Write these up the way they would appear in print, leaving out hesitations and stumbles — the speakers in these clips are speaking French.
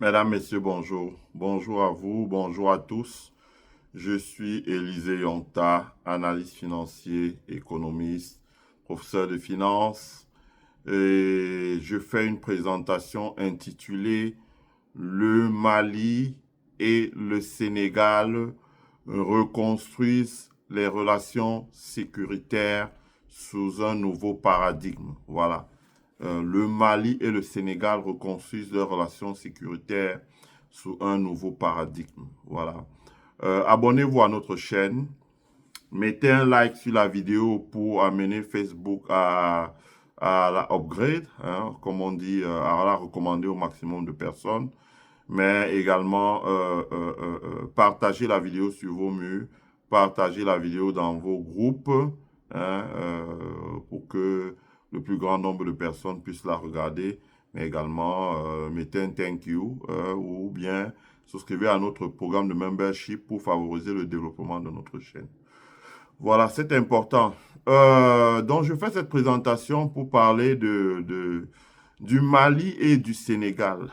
Mesdames, Messieurs, bonjour. Bonjour à vous, bonjour à tous. Je suis Élisée Yonta, analyste financier, économiste, professeur de finance. Et je fais une présentation intitulée Le Mali et le Sénégal reconstruisent les relations sécuritaires sous un nouveau paradigme. Voilà. Le Mali et le Sénégal reconstruisent leurs relations sécuritaires sous un nouveau paradigme. Voilà. Abonnez-vous à notre chaîne. Mettez un like sur la vidéo pour amener Facebook à la upgrade, hein, comme on dit, à la recommander au maximum de personnes. Mais également, partagez la vidéo sur vos murs, partagez la vidéo dans vos groupes, hein, pour que le plus grand nombre de personnes puissent la regarder. Mais également, mettez un thank you ou bien souscrivez à notre programme de membership pour favoriser le développement de notre chaîne. Voilà, c'est important. Donc, je fais cette présentation pour parler du Mali et du Sénégal.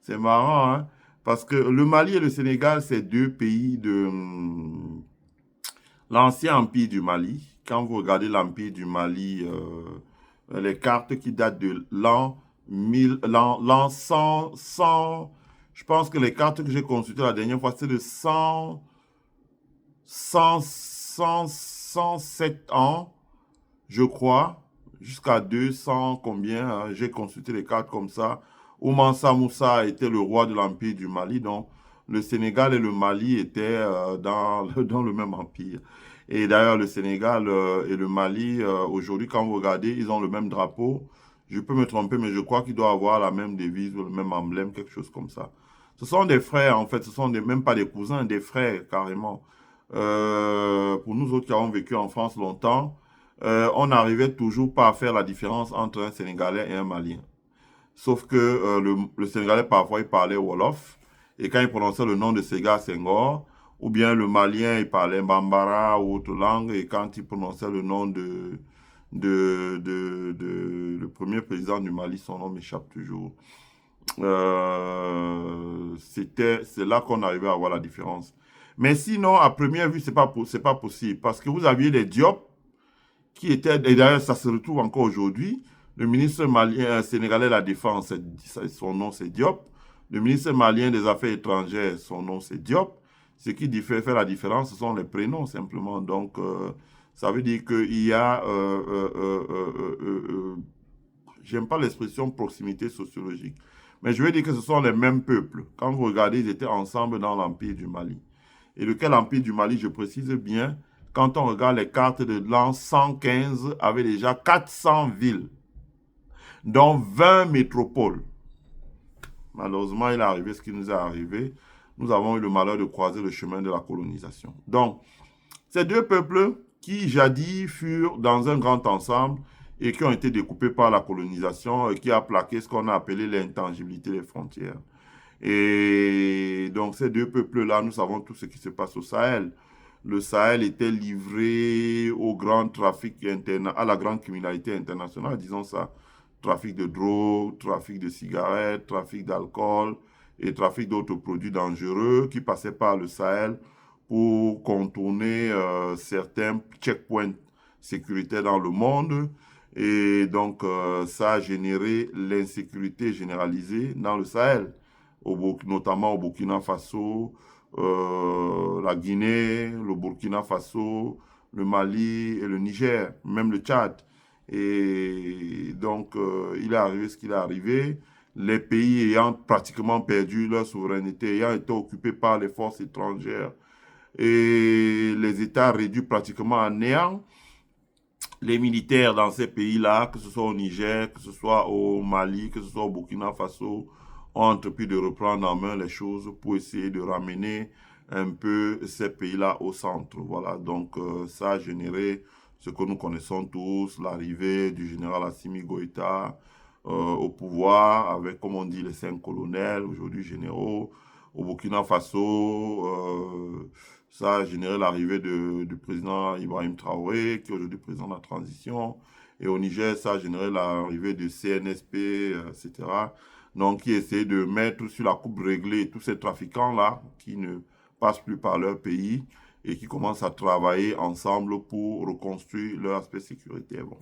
C'est marrant, hein? Parce que le Mali et le Sénégal, c'est deux pays de l'ancien empire du Mali. Quand vous regardez l'empire du Mali, les cartes qui datent de l'an 1000, l'an 100, je pense que les cartes que j'ai consultées la dernière fois, c'est de 107 ans, je crois, jusqu'à 200, combien, hein, j'ai consulté les cartes comme ça, où Mansa Moussa était le roi de l'empire du Mali, donc le Sénégal et le Mali étaient dans le même empire. Et d'ailleurs, le Sénégal et le Mali, aujourd'hui, quand vous regardez, ils ont le même drapeau. Je peux me tromper, mais je crois qu'ils doivent avoir la même devise ou le même emblème, quelque chose comme ça. Ce sont des frères, en fait, ce sont même pas des cousins, des frères, carrément. Pour nous autres qui avons vécu en France longtemps, on n'arrivait toujours pas à faire la différence entre un Sénégalais et un Malien. Sauf que le Sénégalais, parfois, il parlait Wolof. Et quand il prononçait le nom de Séga Senghor, ou bien le Malien, il parlait Bambara ou autre langue. Et quand il prononçait le nom le premier président du Mali, son nom m'échappe toujours. C'est là qu'on arrivait à voir la différence. Mais sinon, à première vue, c'est pas possible. Parce que vous aviez les Diop qui étaient, et d'ailleurs, ça se retrouve encore aujourd'hui. Le ministre malien, sénégalais de la Défense, son nom c'est Diop. Le ministre malien des Affaires étrangères, son nom c'est Diop. Ce qui fait la différence, ce sont les prénoms simplement. Donc, ça veut dire qu'il y a, j'aime pas l'expression proximité sociologique, mais je veux dire que ce sont les mêmes peuples. Quand vous regardez, ils étaient ensemble dans l'Empire du Mali. Et lequel Empire du Mali, je précise bien, quand on regarde les cartes de l'an 115, avait déjà 400 villes, dont 20 métropoles. Malheureusement, il est arrivé ce qui nous est arrivé. Nous avons eu le malheur de croiser le chemin de la colonisation. Donc, ces deux peuples qui jadis furent dans un grand ensemble et qui ont été découpés par la colonisation et qui a plaqué ce qu'on a appelé l'intangibilité des frontières. Et donc ces deux peuples-là, nous savons tout ce qui se passe au Sahel. Le Sahel était livré au grand trafic à la grande criminalité internationale, disons ça. Trafic de drogue, trafic de cigarettes, trafic d'alcool et trafic d'autres produits dangereux qui passaient par le Sahel pour contourner certains checkpoints sécuritaires dans le monde. Et donc, ça a généré l'insécurité généralisée dans le Sahel, notamment au Burkina Faso, la Guinée, le Burkina Faso, le Mali et le Niger, même le Tchad. Et donc, il est arrivé ce qu'il est arrivé. Les pays ayant pratiquement perdu leur souveraineté, ayant été occupés par les forces étrangères, et les États réduits pratiquement à néant, les militaires dans ces pays-là, que ce soit au Niger, que ce soit au Mali, que ce soit au Burkina Faso, ont entrepris de reprendre en main les choses pour essayer de ramener un peu ces pays-là au centre. Voilà, donc ça a généré ce que nous connaissons tous, l'arrivée du général Assimi Goïta au pouvoir, avec, comme on dit, les 5 colonels, aujourd'hui généraux. Au Burkina Faso, ça a généré l'arrivée du président Ibrahim Traoré, qui est aujourd'hui président de la transition. Et au Niger, ça a généré l'arrivée de CNSP, etc. Donc, qui essaie de mettre sur la coupe réglée tous ces trafiquants-là qui ne passent plus par leur pays et qui commencent à travailler ensemble pour reconstruire leur aspect sécuritaire. Bon.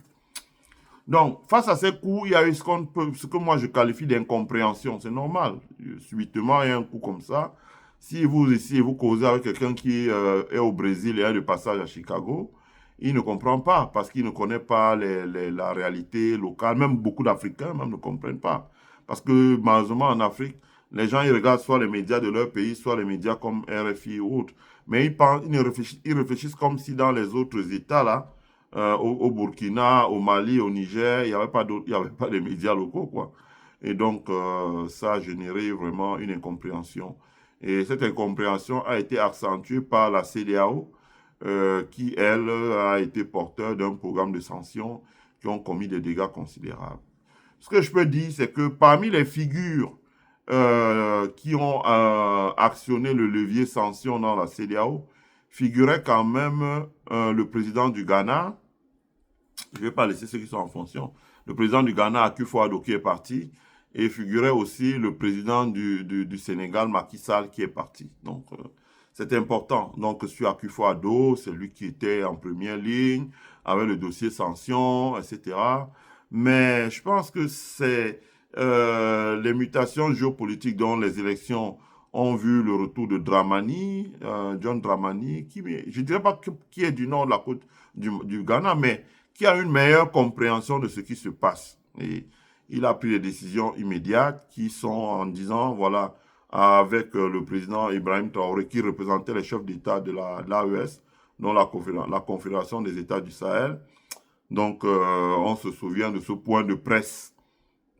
Donc, face à ces coups, il y a eu ce que moi je qualifie d'incompréhension. C'est normal. Subitement, il y a un coup comme ça. Si vous ici, vous causez avec quelqu'un qui est au Brésil et est de passage à Chicago, il ne comprend pas parce qu'il ne connaît pas la réalité locale. Même beaucoup d'Africains même ne comprennent pas. Parce que malheureusement en Afrique, les gens ils regardent soit les médias de leur pays, soit les médias comme RFI ou autres. Mais ils réfléchissent comme si dans les autres États, là, au Burkina, au Mali, au Niger, il n'y avait pas de médias locaux, quoi. Et donc, ça a généré vraiment une incompréhension. Et cette incompréhension a été accentuée par la CEDEAO, qui, elle, a été porteur d'un programme de sanctions qui ont commis des dégâts considérables. Ce que je peux dire, c'est que parmi les figures qui ont actionné le levier sanctions dans la CEDEAO, figurait quand même le président du Ghana. Je ne vais pas laisser ceux qui sont en fonction. Le président du Ghana, Akufo-Addo, qui est parti, et figurait aussi le président du Sénégal, Macky Sall, qui est parti. Donc, c'est important. Donc, sur Akufo-Addo, c'est lui qui était en première ligne, avec le dossier sanctions, etc. Mais je pense que c'est les mutations géopolitiques dont les élections ont vu le retour de Dramani, John Dramani, qui, je ne dirais pas qui est du nord de la côte du Ghana, mais qui a une meilleure compréhension de ce qui se passe. Et il a pris des décisions immédiates qui sont en disant, voilà, avec le président Ibrahim Traoré, qui représentait les chefs d'État de l'AES, dont la Confédération des États du Sahel. Donc, on se souvient de ce point de presse,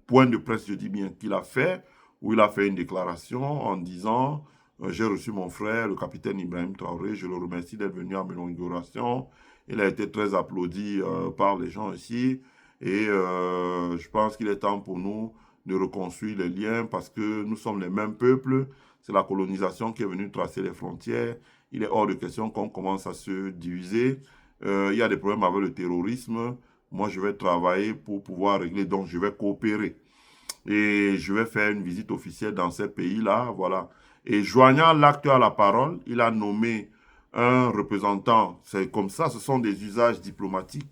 je dis bien, qu'il a fait, où il a fait une déclaration en disant j'ai reçu mon frère, le capitaine Ibrahim Traoré, je le remercie d'être venu à mon inauguration. Il a été très applaudi par les gens ici. Et je pense qu'il est temps pour nous de reconstruire les liens parce que nous sommes les mêmes peuples. C'est la colonisation qui est venue tracer les frontières. Il est hors de question qu'on commence à se diviser. Il y a des problèmes avec le terrorisme. Moi, je vais travailler pour pouvoir régler, donc je vais coopérer. Et je vais faire une visite officielle dans ces pays-là, voilà. Et joignant l'acte à la parole, il a nommé un représentant. C'est comme ça, ce sont des usages diplomatiques.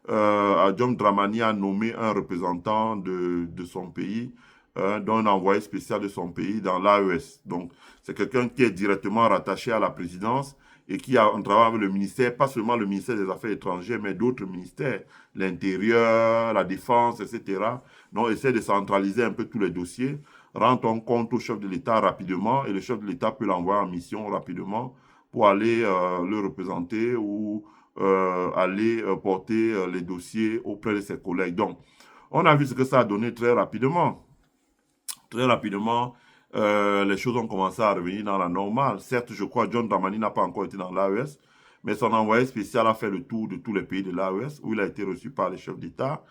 John Dramani a nommé un représentant de son pays, d'un envoyé spécial de son pays dans l'AES. Donc, c'est quelqu'un qui est directement rattaché à la présidence et qui a un travail avec le ministère, pas seulement le ministère des Affaires étrangères, mais d'autres ministères, l'Intérieur, la Défense, etc. Donc, essaie de centraliser un peu tous les dossiers, rendre compte au chef de l'État rapidement, et le chef de l'État peut l'envoyer en mission rapidement pour aller le représenter ou aller porter les dossiers auprès de ses collègues. Donc, on a vu ce que ça a donné très rapidement. Très rapidement, les choses ont commencé à revenir dans la normale. Certes, je crois que John Dramani n'a pas encore été dans l'AES, mais son envoyé spécial a fait le tour de tous les pays de l'AES où il a été reçu par les chefs d'État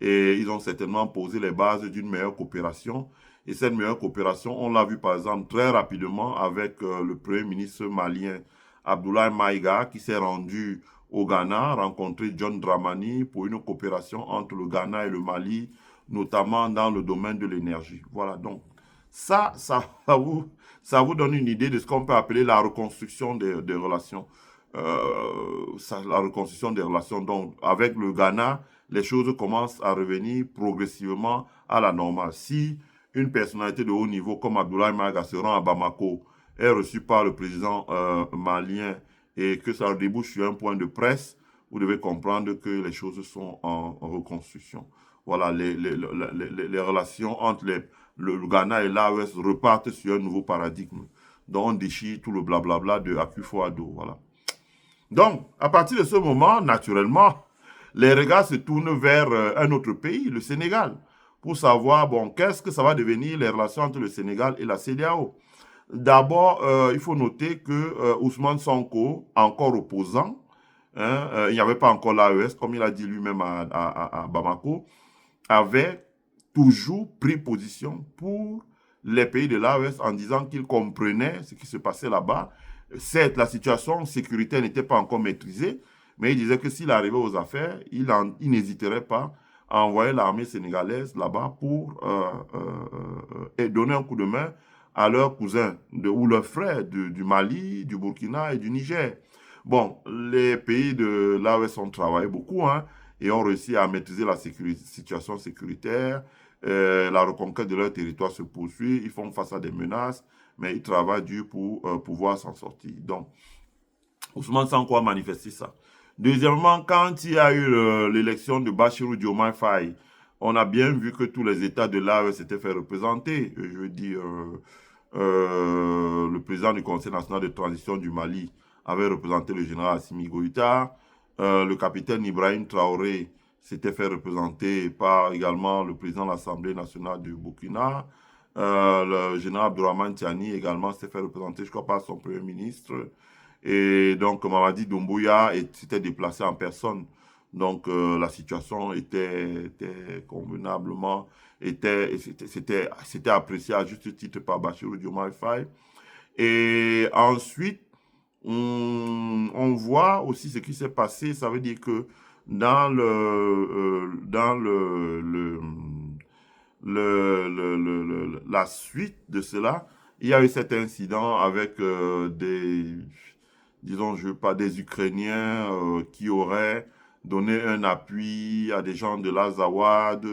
et ils ont certainement posé les bases d'une meilleure coopération. Et cette meilleure coopération, on l'a vu par exemple très rapidement avec le premier ministre malien Abdoulaye Maïga qui s'est rendu au Ghana, rencontrer John Dramani pour une coopération entre le Ghana et le Mali, notamment dans le domaine de l'énergie. Voilà, donc ça vous donne une idée de ce qu'on peut appeler la reconstruction des relations. La reconstruction des relations. Donc, avec le Ghana, les choses commencent à revenir progressivement à la normale. Si une personnalité de haut niveau comme Abdoulaye Maïga se rend à Bamako, est reçu par le président malien et que ça débouche sur un point de presse, vous devez comprendre que les choses sont en reconstruction. Voilà, les relations entre le Ghana et l'AES repartent sur un nouveau paradigme. Donc, on déchire tout le blablabla de Akufo-Addo. Voilà. Donc, à partir de ce moment, naturellement, les regards se tournent vers un autre pays, le Sénégal, pour savoir, bon, qu'est-ce que ça va devenir les relations entre le Sénégal et la CEDEAO. D'abord, il faut noter que Ousmane Sonko, encore opposant, hein, il n'y avait pas encore l'AES, comme il a dit lui-même à Bamako, avait toujours pris position pour les pays de l'AES en disant qu'il comprenait ce qui se passait là-bas. Certes, la situation sécuritaire n'était pas encore maîtrisée, Mais il disait que s'il arrivait aux affaires, il n'hésiterait pas à envoyer l'armée sénégalaise là-bas pour et donner un coup de main à leurs cousins ou leurs frères du Mali, du Burkina et du Niger. Bon, les pays de l'AES ont travaillé beaucoup, hein, et ont réussi à maîtriser la situation sécuritaire. La reconquête de leur territoire se poursuit. Ils font face à des menaces, mais ils travaillent dur pour pouvoir s'en sortir. Donc, Ousmane Sanko a manifesté ça. Deuxièmement, quand il y a eu l'élection de Bachirou Diomaye Faye, on a bien vu que tous les États de l'AE s'étaient fait représenter. Je veux dire, le président du Conseil national de transition du Mali avait représenté le général Assimi Goïta. Le capitaine Ibrahim Traoré s'était fait représenter par également le président de l'Assemblée nationale du Burkina. Le général Abdourahmane Tiani également s'était fait représenter, je crois, par son premier ministre. Et donc, Mamadi Doumbouya s'était déplacé en personne. Donc, la situation était convenablement, c'était apprécié à juste titre par Bachirou Diomaye Faye. Et ensuite, on voit aussi ce qui s'est passé. Ça veut dire que dans la suite de cela, il y a eu cet incident avec disons, je veux pas, des Ukrainiens qui auraient donné un appui à des gens de l'Azawad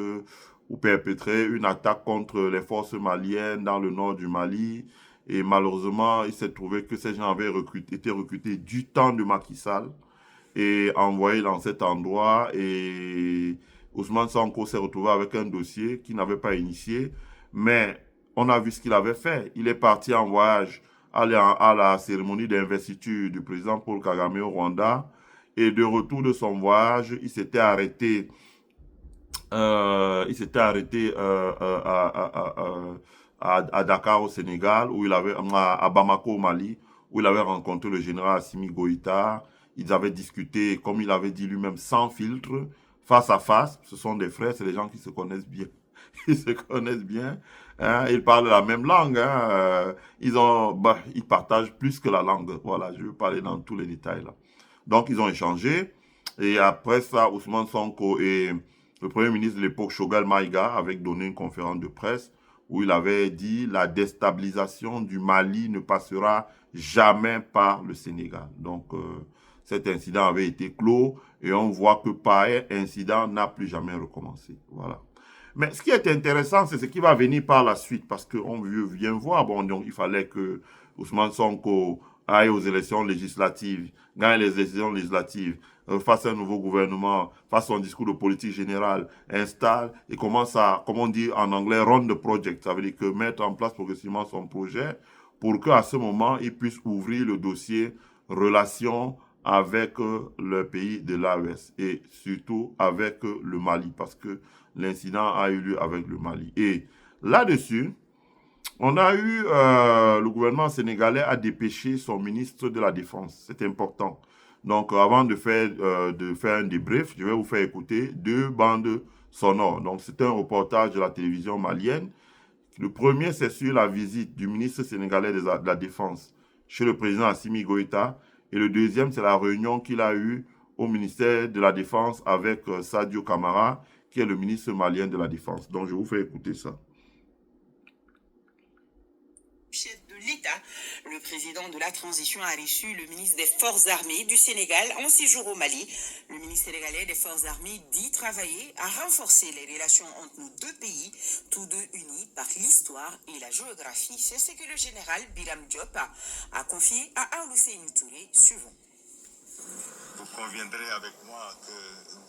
ou perpétré une attaque contre les forces maliennes dans le nord du Mali. Et malheureusement, il s'est trouvé que ces gens avaient été recrutés du temps de Macky Sall et envoyés dans cet endroit. Et Ousmane Sonko s'est retrouvé avec un dossier qu'il n'avait pas initié. Mais on a vu ce qu'il avait fait. Il est parti en voyage à la cérémonie d'investiture du président Paul Kagame au Rwanda. Et de retour de son voyage, il s'était arrêté à Dakar au Sénégal, à Bamako au Mali, où il avait rencontré le général Assimi Goïta. Ils avaient discuté, comme il avait dit lui-même, sans filtre, face à face. Ce sont des frères, c'est des gens qui se connaissent bien. Ils se connaissent bien. Hein, ils parlent la même langue. Hein, ils partagent plus que la langue. Voilà, je vais parler dans tous les détails là. Donc, ils ont échangé. Et après ça, Ousmane Sonko et le premier ministre de l'époque, Choguel Maïga, avaient donné une conférence de presse où il avait dit la déstabilisation du Mali ne passera jamais par le Sénégal. Donc, cet incident avait été clos et on voit que pareil incident n'a plus jamais recommencé. Voilà. Mais ce qui est intéressant, c'est ce qui va venir par la suite, parce qu'on vient voir, bon, donc il fallait que Ousmane Sonko aille aux élections législatives, gagne les élections législatives, fasse un nouveau gouvernement, fasse son discours de politique générale, installe et commence à, comme on dit en anglais, run the project. Ça veut dire que mettre en place progressivement son projet pour qu'à ce moment, il puisse ouvrir le dossier relations avec le pays de l'AES et surtout avec le Mali, parce que l'incident a eu lieu avec le Mali. Et là-dessus, on a eu, le gouvernement sénégalais a dépêché son ministre de la Défense. C'est important. Donc, avant de faire un débrief, je vais vous faire écouter deux bandes sonores. Donc, c'est un reportage de la télévision malienne. Le premier, c'est sur la visite du ministre sénégalais de la Défense chez le président Assimi Goïta. Et le deuxième, c'est la réunion qu'il a eue au ministère de la Défense avec Sadio Kamara, qui est le ministre malien de la Défense. Donc, je vous fais écouter ça. Chef de l'État, le président de la transition a reçu le ministre des Forces armées du Sénégal en séjour au Mali. Le ministre sénégalais des Forces armées dit travailler à renforcer les relations entre nos deux pays, tous deux unis par l'histoire et la géographie. C'est ce que le général Biram Diop a confié à Aousseinou Touré. Suivant. Vous conviendrez avec moi que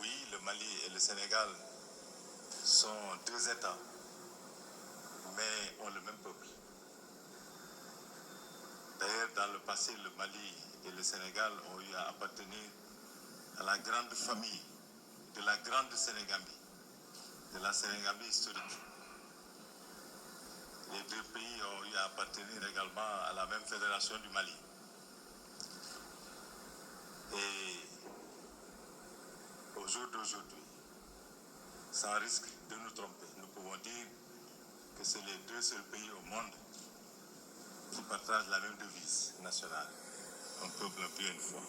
oui, le Mali et le Sénégal sont deux États, mais ont le même peuple. D'ailleurs, dans le passé, le Mali et le Sénégal ont eu à appartenir à la grande famille de la grande Sénégambie, de la Sénégambie historique. Les deux pays ont eu à appartenir également à la même fédération du Mali. Et au jour d'aujourd'hui, sans risque de nous tromper, nous pouvons dire que c'est les deux seuls pays au monde qui partagent la même devise nationale, un peuple, un pays, une foi.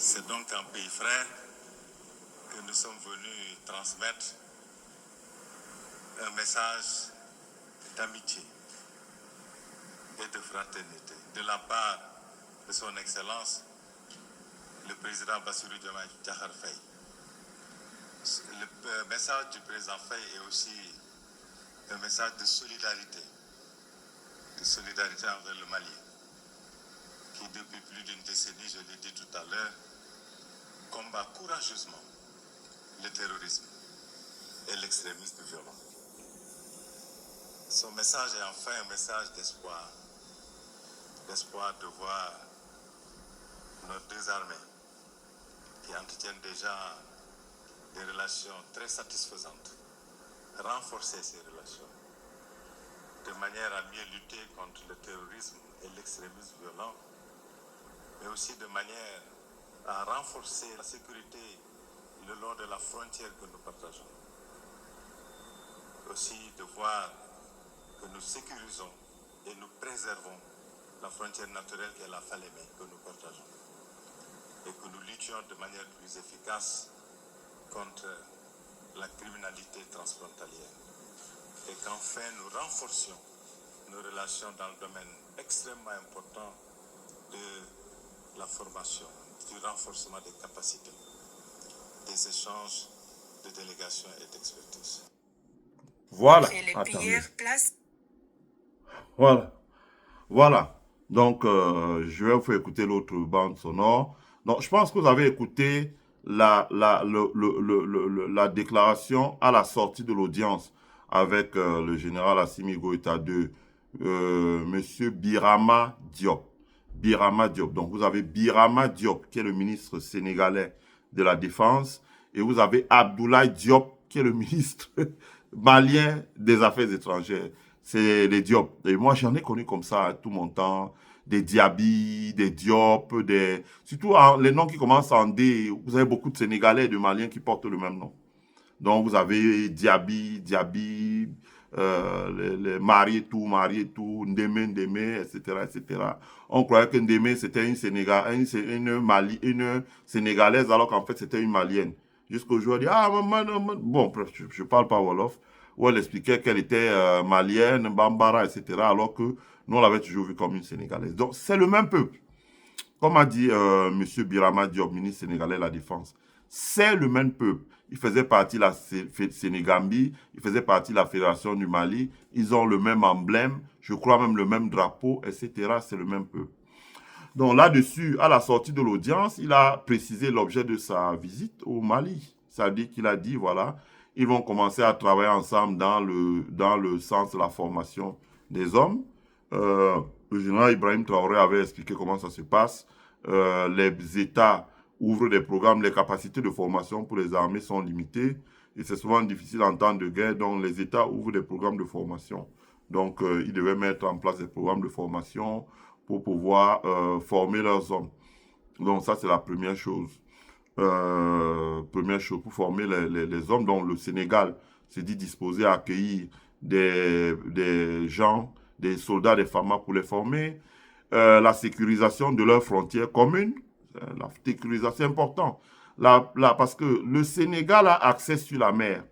C'est donc un pays frère que nous sommes venus transmettre un message d'amitié et de fraternité de la part de son Excellence, le président Bassirou Diomaye Diakhar Faye. Le message du président Faye est aussi un message de solidarité envers le Mali, qui depuis plus d'une décennie, je l'ai dit tout à l'heure, combat courageusement le terrorisme et l'extrémisme violent. Son message est enfin un message d'espoir de voir nos deux armées qui entretiennent déjà des relations très satisfaisantes, renforcer ces relations de manière à mieux lutter contre le terrorisme et l'extrémisme violent, mais aussi de manière à renforcer la sécurité le long de la frontière que nous partageons. Aussi de voir que nous sécurisons et nous préservons la frontière naturelle qui est la Falémé que nous partageons et que nous luttions de manière plus efficace contre la criminalité transfrontalière et qu'enfin nous renforcions nos relations dans le domaine extrêmement important de la formation, du renforcement des capacités, des échanges de délégations et d'expertise. Voilà. Et les Attendez. pires places. Voilà. Donc, je vais vous faire écouter l'autre bande sonore. Donc, je pense que vous avez écouté la déclaration à la sortie de l'audience avec le général Assimi Goïta II, Monsieur Birama Diop. Birama Diop. Donc, vous avez Birama Diop, qui est le ministre sénégalais de la Défense, et vous avez Abdoulaye Diop, qui est le ministre malien des Affaires étrangères. C'est les Diop. Et moi, j'en ai connu comme ça tout mon temps. Des Diaby, des Diop, surtout les noms qui commencent en D. Vous avez beaucoup de Sénégalais et de Maliens qui portent le même nom. Donc, vous avez Diaby, les Marietou, Ndeme, etc. On croyait que Ndeme, c'était une Sénégalaise, alors qu'en fait, c'était une Malienne. Jusqu'au jour, elle dit, bon, je parle pas Wolof, où elle expliquait qu'elle était malienne, Bambara, etc., alors que nous, on l'avait toujours vue comme une Sénégalaise. Donc, c'est le même peuple. Comme a dit M. Birama Diop, ministre sénégalais de la Défense, c'est le même peuple. Il faisait partie de la Sénégambie, il faisait partie de la Fédération du Mali, ils ont le même emblème, je crois même le même drapeau, etc. C'est le même peuple. Donc là-dessus, à la sortie de l'audience, il a précisé l'objet de sa visite au Mali. C'est-à-dire qu'il a dit, voilà, ils vont commencer à travailler ensemble dans le sens de la formation des hommes. Le général Ibrahim Traoré avait expliqué comment ça se passe. Les États ouvrent des programmes, les capacités de formation pour les armées sont limitées et c'est souvent difficile en temps de guerre, donc les États ouvrent des programmes de formation. Donc, ils devaient mettre en place des programmes de formation pour pouvoir former leurs hommes. Donc, ça, c'est la première chose. Pour former les hommes. Donc, le Sénégal s'est dit disposé à accueillir des gens, des soldats, des femmes pour les former. La sécurisation de leurs frontières communes. La sécurisation, c'est important. Parce que le Sénégal a accès sur la mer.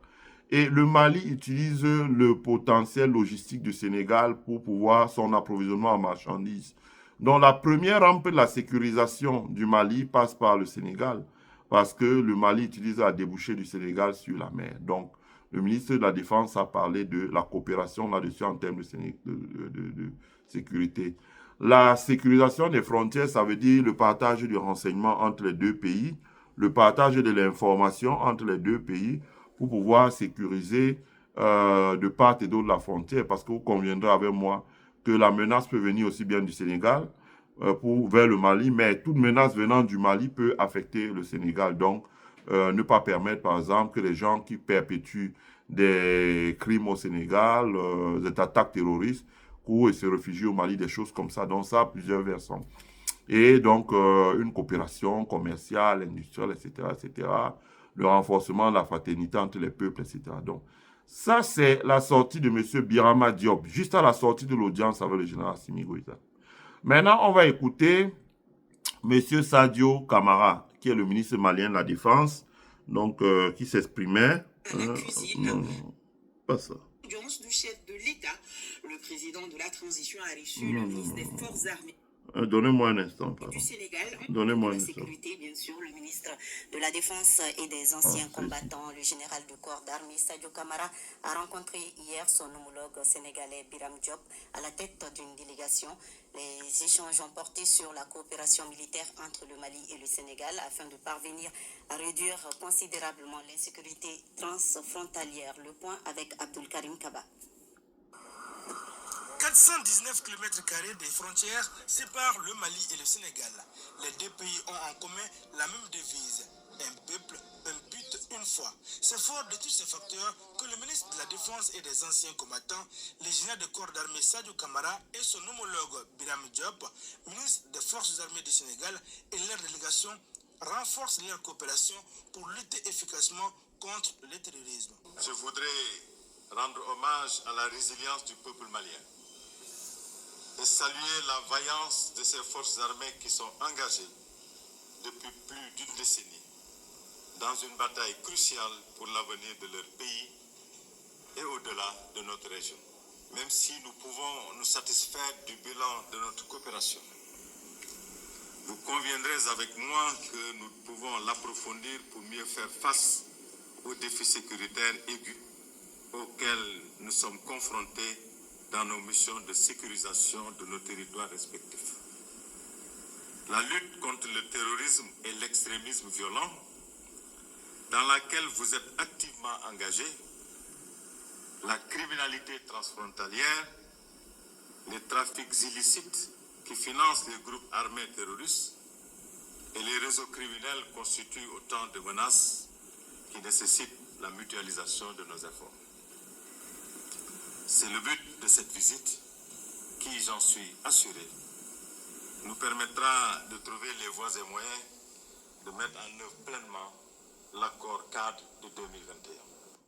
Et le Mali utilise le potentiel logistique du Sénégal pour pouvoir son approvisionnement en marchandises. Donc, la première rampe de la sécurisation du Mali passe par le Sénégal. Parce que le Mali utilise la débouchée du Sénégal sur la mer. Donc, le ministre de la Défense a parlé de la coopération là-dessus en termes de sécurité. La sécurisation des frontières, ça veut dire le partage du renseignement entre les deux pays, le partage de l'information entre les deux pays pour pouvoir sécuriser de part et d'autre la frontière. Parce que vous conviendrez avec moi que la menace peut venir aussi bien du Sénégal vers le Mali, mais toute menace venant du Mali peut affecter le Sénégal. Donc, ne pas permettre, par exemple, que les gens qui perpétuent des crimes au Sénégal, des attaques terroristes, courent et se réfugient au Mali, des choses comme ça. Donc, ça a plusieurs versants. Et donc, une coopération commerciale, industrielle, etc., le renforcement de la fraternité entre les peuples, etc. Donc, ça, c'est la sortie de M. Birama Diop, juste à la sortie de l'audience avec le général Assimi Goïta. Maintenant, on va écouter M. Sadio Kamara, qui est le ministre malien de la Défense, donc qui s'exprimait. La cuisine. Non, pas ça. L'audience du chef de l'État, le président de la transition a reçu le ministre des Forces armées Donnez-moi un instant, pardon. du Sénégal, Donnez-moi de un la instant. sécurité, bien sûr, le ministre de la Défense et des anciens combattants, le général de corps d'armée Sadio Kamara, a rencontré hier son homologue sénégalais Biram Diop à la tête d'une délégation. Les échanges ont porté sur la coopération militaire entre le Mali et le Sénégal afin de parvenir à réduire considérablement l'insécurité transfrontalière. Le point avec Abdul Karim Kaba. 419 km² des frontières séparent le Mali et le Sénégal. Les deux pays ont en commun la même devise. Un peuple, un but, une foi. C'est fort de tous ces facteurs que le ministre de la Défense et des anciens combattants, le général de corps d'armée Sadio Kamara et son homologue Biram Diop, ministre des Forces armées du Sénégal, et leur délégation renforcent leur coopération pour lutter efficacement contre le terrorisme. Je voudrais rendre hommage à la résilience du peuple malien et saluer la vaillance de ces forces armées qui sont engagées depuis plus d'une décennie dans une bataille cruciale pour l'avenir de leur pays et au-delà de notre région. Même si nous pouvons nous satisfaire du bilan de notre coopération, vous conviendrez avec moi que nous pouvons l'approfondir pour mieux faire face aux défis sécuritaires aigus auxquels nous sommes confrontés dans nos missions de sécurisation de nos territoires respectifs. La lutte contre le terrorisme et l'extrémisme violent, dans laquelle vous êtes activement engagés, la criminalité transfrontalière, les trafics illicites qui financent les groupes armés terroristes et les réseaux criminels constituent autant de menaces qui nécessitent la mutualisation de nos efforts. C'est le but de cette visite qui, j'en suis assuré, nous permettra de trouver les voies et moyens de mettre en œuvre pleinement l'accord cadre de 2021.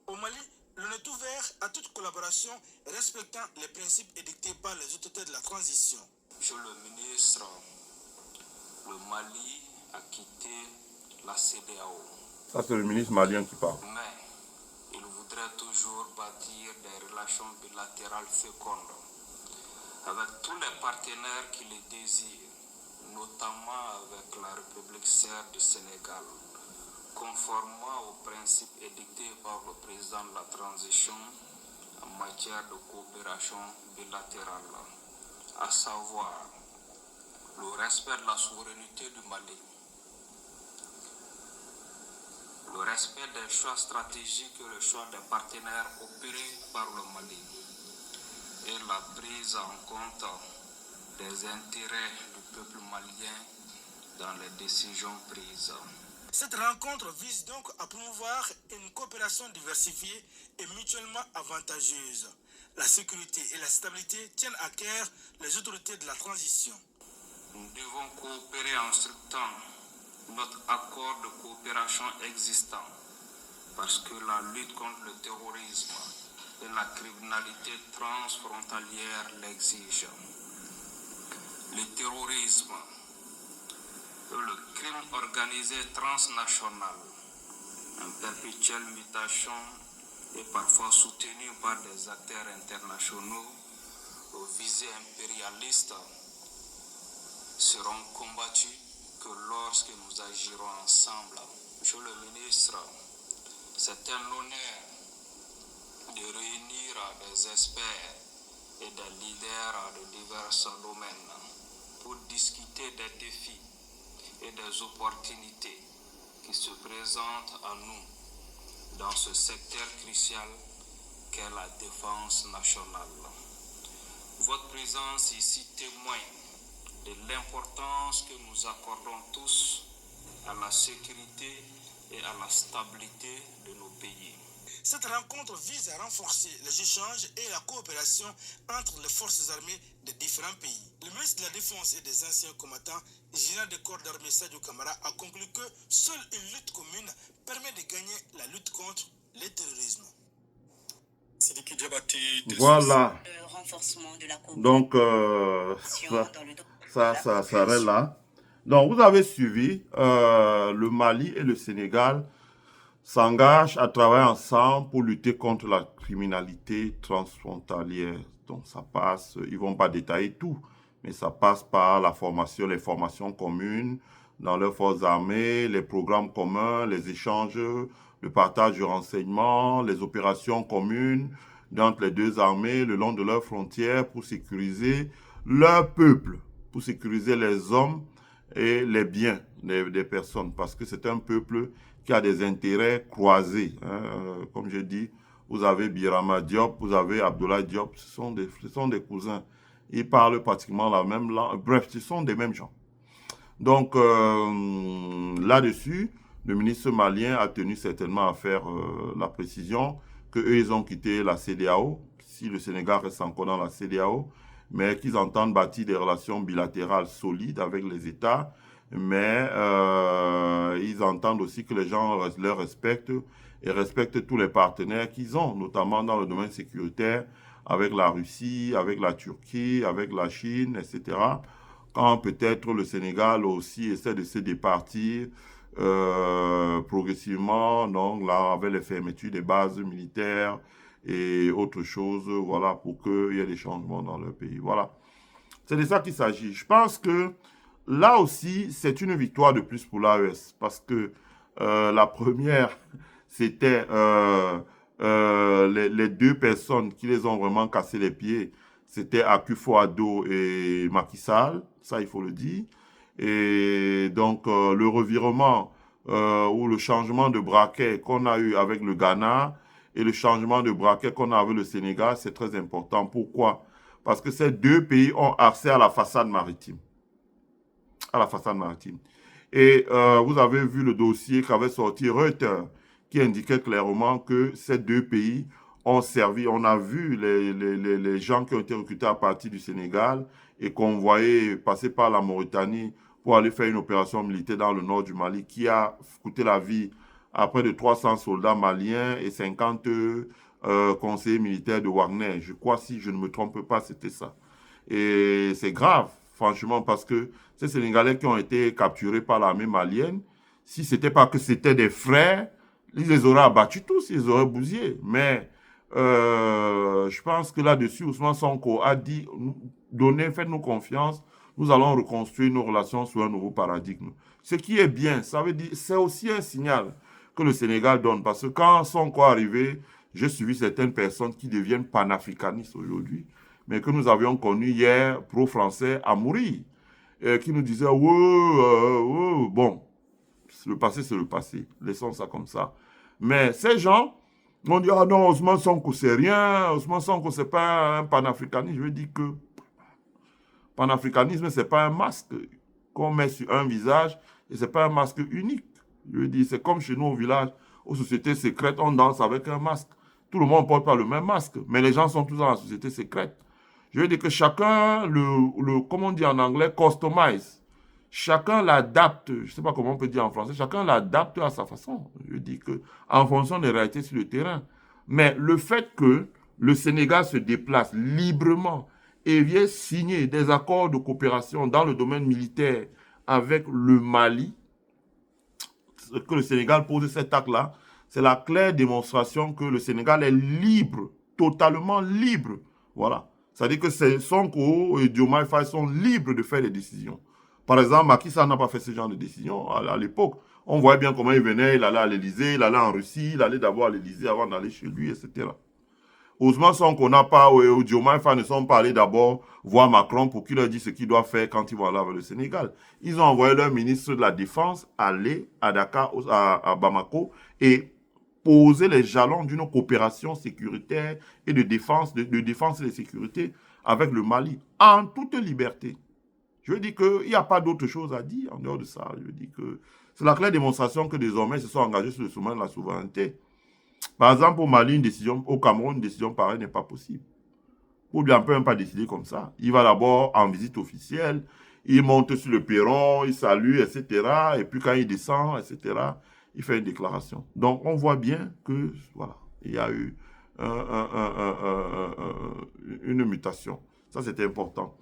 Au Mali, l'on est ouvert à toute collaboration respectant les principes édictés par les autorités de la transition. Monsieur le ministre, le Mali a quitté la CEDEAO. Ça, c'est le ministre malien qui parle. Mais il voudrait toujours bâtir des relations bilatérales fécondes avec tous les partenaires qui les désirent, notamment avec la République serbe du Sénégal, conformément aux principes édictés par le président de la transition en matière de coopération bilatérale, à savoir le respect de la souveraineté du Mali, le respect des choix stratégiques et le choix des partenaires opérés par le Mali et la prise en compte des intérêts du peuple malien dans les décisions prises. Cette rencontre vise donc à promouvoir une coopération diversifiée et mutuellement avantageuse. La sécurité et la stabilité tiennent à cœur les autorités de la transition. Nous devons coopérer en respectant notre accord de coopération existant parce que la lutte contre le terrorisme et la criminalité transfrontalière l'exigent. Le terrorisme et le crime organisé transnational en perpétuelle mutation et parfois soutenu par des acteurs internationaux aux visées impérialistes seront combattus que lorsque nous agirons ensemble. Monsieur le ministre, c'est un honneur de réunir des experts et des leaders de divers domaines pour discuter des défis et des opportunités qui se présentent à nous dans ce secteur crucial qu'est la défense nationale. Votre présence ici témoigne de l'importance que nous accordons tous à la sécurité et à la stabilité de nos pays. Cette rencontre vise à renforcer les échanges et la coopération entre les forces armées des différents pays. Le ministre de la Défense et des anciens combattants, général de corps d'armée Sadio Kamara, a conclu que seule une lutte commune permet de gagner la lutte contre le terrorisme. Voilà. Le renforcement de la coopération Donc, dans le ça s'arrête là. Donc, vous avez suivi, le Mali et le Sénégal s'engagent à travailler ensemble pour lutter contre la criminalité transfrontalière. Donc, ça passe, ils vont pas détailler tout, mais ça passe par la formation, les formations communes dans leurs forces armées, les programmes communs, les échanges, le partage de renseignements, les opérations communes entre les deux armées le long de leurs frontières pour sécuriser leur peuple, pour sécuriser les hommes et les biens des personnes, parce que c'est un peuple qui a des intérêts croisés. Hein. Comme je dis, vous avez Birama Diop, vous avez Abdoulaye Diop, ce sont des cousins. Ils parlent pratiquement la même langue. Bref, ce sont des mêmes gens. Donc, là-dessus, le ministre malien a tenu certainement à faire la précision qu'eux, ils ont quitté la CEDEAO, si le Sénégal reste encore dans la CEDEAO, mais qu'ils entendent bâtir des relations bilatérales solides avec les États, mais ils entendent aussi que les gens leur respectent et respectent tous les partenaires qu'ils ont, notamment dans le domaine sécuritaire, avec la Russie, avec la Turquie, avec la Chine, etc. Quand peut-être le Sénégal aussi essaie de se départir progressivement, donc là, avec les fermetures des bases militaires et autres choses, voilà, pour qu'il y ait des changements dans leur pays. Voilà. C'est de ça qu'il s'agit. Je pense que là aussi, c'est une victoire de plus pour l'AES, parce que la première, c'était les deux personnes qui les ont vraiment cassé les pieds, c'était Akufo-Addo et Macky Sall, ça il faut le dire. Et donc le revirement ou le changement de braquet qu'on a eu avec le Ghana et le changement de braquet qu'on a avec le Sénégal, c'est très important. Pourquoi? Parce que ces deux pays ont accès à la façade maritime. À la façade maritime. Et vous avez vu le dossier qu'avait sorti Reuters, qui indiquait clairement que ces deux pays ont servi. On a vu les gens qui ont été recrutés à partir du Sénégal et convoyés passer par la Mauritanie pour aller faire une opération militaire dans le nord du Mali qui a coûté la vie à près de 300 soldats maliens et 50 conseillers militaires de Wagner. Je crois, si je ne me trompe pas, c'était ça. Et c'est grave, franchement, parce que ces Sénégalais qui ont été capturés par l'armée malienne, si ce n'était pas que c'était des frères, ils les auraient abattus tous, ils les auraient bousillés. Mais je pense que là-dessus, Ousmane Sonko a dit, faites-nous confiance, nous allons reconstruire nos relations sur un nouveau paradigme. Ce qui est bien, ça veut dire, c'est aussi un signal que le Sénégal donne. Parce que quand Sonko est arrivé, j'ai suivi certaines personnes qui deviennent panafricanistes aujourd'hui, mais que nous avions connu hier, pro-français, à mourir, qui nous disaient, bon, le passé, c'est le passé, laissons ça comme ça. Mais ces gens, on dit, ah non, Ousmane Sonko, c'est rien, Ousmane Sonko, c'est pas un panafricaniste. Je veux dire que panafricanisme, c'est pas un masque qu'on met sur un visage et c'est pas un masque unique. Je veux dire, c'est comme chez nous au village, aux sociétés secrètes, on danse avec un masque. Tout le monde ne porte pas le même masque, mais les gens sont tous dans la société secrète. Je veux dire que chacun, comme on dit en anglais, customize. Chacun l'adapte, je ne sais pas comment on peut dire en français, chacun l'adapte à sa façon. Je dis que en fonction des réalités sur le terrain. Mais le fait que le Sénégal se déplace librement et vient signer des accords de coopération dans le domaine militaire avec le Mali, que le Sénégal pose cet acte-là, c'est la claire démonstration que le Sénégal est libre, totalement libre. Voilà. C'est-à-dire que Sonko et Diomaye Faye sont libres de faire des décisions. Par exemple, Macky Sall n'a pas fait ce genre de décision à l'époque. On voyait bien comment il venait, il allait à l'Élysée, il allait en Russie, il allait d'abord à l'Élysée avant d'aller chez lui, etc. Ousmane Sonko n'a pas, ou Diomaye Faye ne sont pas allés d'abord voir Macron pour qu'il leur dise ce qu'il doit faire quand ils vont aller avec le Sénégal. Ils ont envoyé leur ministre de la Défense aller à Dakar, à Bamako, et poser les jalons d'une coopération sécuritaire et de défense et de sécurité avec le Mali, en toute liberté. Je veux dire qu'il n'y a pas d'autre chose à dire en dehors de ça. Je veux dire que c'est la claire démonstration que désormais ils se sont engagés sur le sommet de la souveraineté. Par exemple, au Mali, au Cameroun, une décision pareille n'est pas possible. Ou bien on ne peut même pas décider comme ça. Il va d'abord en visite officielle, il monte sur le perron, il salue, etc. Et puis quand il descend, etc., il fait une déclaration. Donc on voit bien que, voilà, il y a eu une mutation. Ça, c'était important.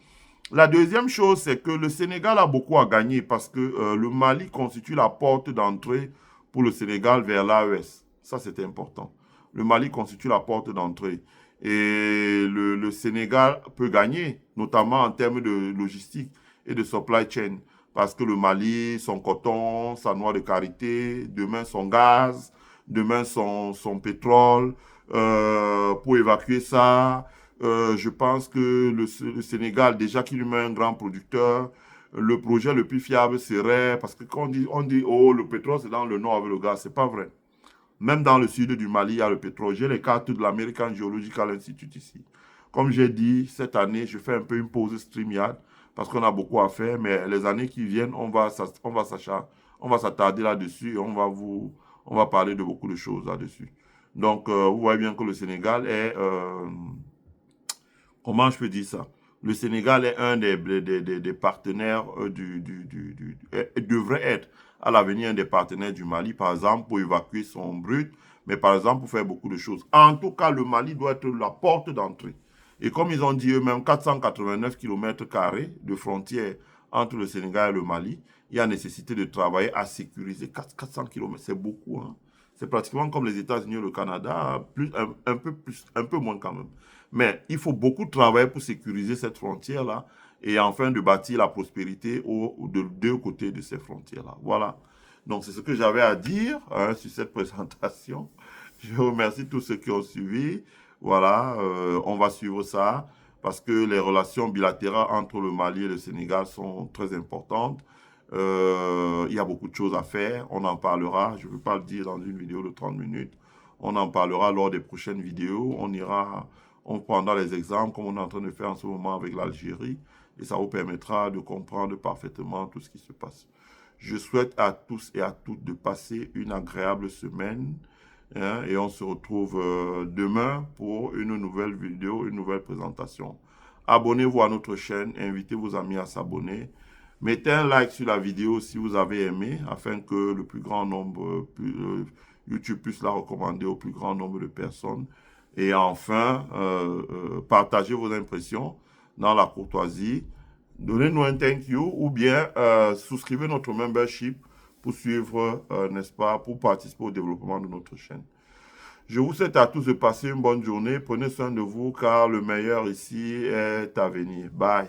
La deuxième chose, c'est que le Sénégal a beaucoup à gagner parce que le Mali constitue la porte d'entrée pour le Sénégal vers l'AES. Ça, c'est important. Le Mali constitue la porte d'entrée. Et le Sénégal peut gagner, notamment en termes de logistique et de supply chain. Parce que le Mali, son coton, sa noix de karité, demain son gaz, demain son pétrole, pour évacuer ça. Je pense que le Sénégal, déjà qu'il est un grand producteur, le projet le plus fiable serait, parce que quand on dit oh, le pétrole c'est dans le nord avec le gaz, c'est pas vrai. Même dans le sud du Mali, il y a le pétrole. J'ai les cartes de l'American Geological Institute ici. Comme j'ai dit, cette année, je fais un peu une pause StreamYard parce qu'on a beaucoup à faire, mais les années qui viennent, on va s'attarder là-dessus et on va parler de beaucoup de choses là-dessus. Donc, vous voyez bien que le Sénégal est... comment je peux dire ça? Le Sénégal est un des partenaires devrait être à l'avenir un des partenaires du Mali, par exemple, pour évacuer son brut, mais par exemple pour faire beaucoup de choses. En tout cas, le Mali doit être la porte d'entrée. Et comme ils ont dit eux-mêmes, 489 km² de frontières entre le Sénégal et le Mali, il y a nécessité de travailler à sécuriser 400 km. C'est beaucoup, hein? C'est pratiquement comme les États-Unis ou le Canada, un peu moins quand même. Mais il faut beaucoup travailler pour sécuriser cette frontière-là et enfin de bâtir la prospérité de deux côtés de ces frontières-là. Voilà. Donc, c'est ce que j'avais à dire sur cette présentation. Je remercie tous ceux qui ont suivi. Voilà, on va suivre ça parce que les relations bilatérales entre le Mali et le Sénégal sont très importantes. Il y a beaucoup de choses à faire. On en parlera. Je ne peux pas le dire dans une vidéo de 30 minutes. On en parlera lors des prochaines vidéos. On prendra les exemples comme on est en train de faire en ce moment avec l'Algérie et ça vous permettra de comprendre parfaitement tout ce qui se passe. Je souhaite à tous et à toutes de passer une agréable semaine hein, et on se retrouve demain pour une nouvelle vidéo, une nouvelle présentation. Abonnez-vous à notre chaîne, invitez vos amis à s'abonner. Mettez un like sur la vidéo si vous avez aimé afin que le plus grand nombre, YouTube puisse la recommander au plus grand nombre de personnes. Et enfin, partagez vos impressions dans la courtoisie. Donnez-nous un thank you ou bien souscrivez notre membership pour suivre, n'est-ce pas, pour participer au développement de notre chaîne. Je vous souhaite à tous de passer une bonne journée. Prenez soin de vous car le meilleur ici est à venir. Bye.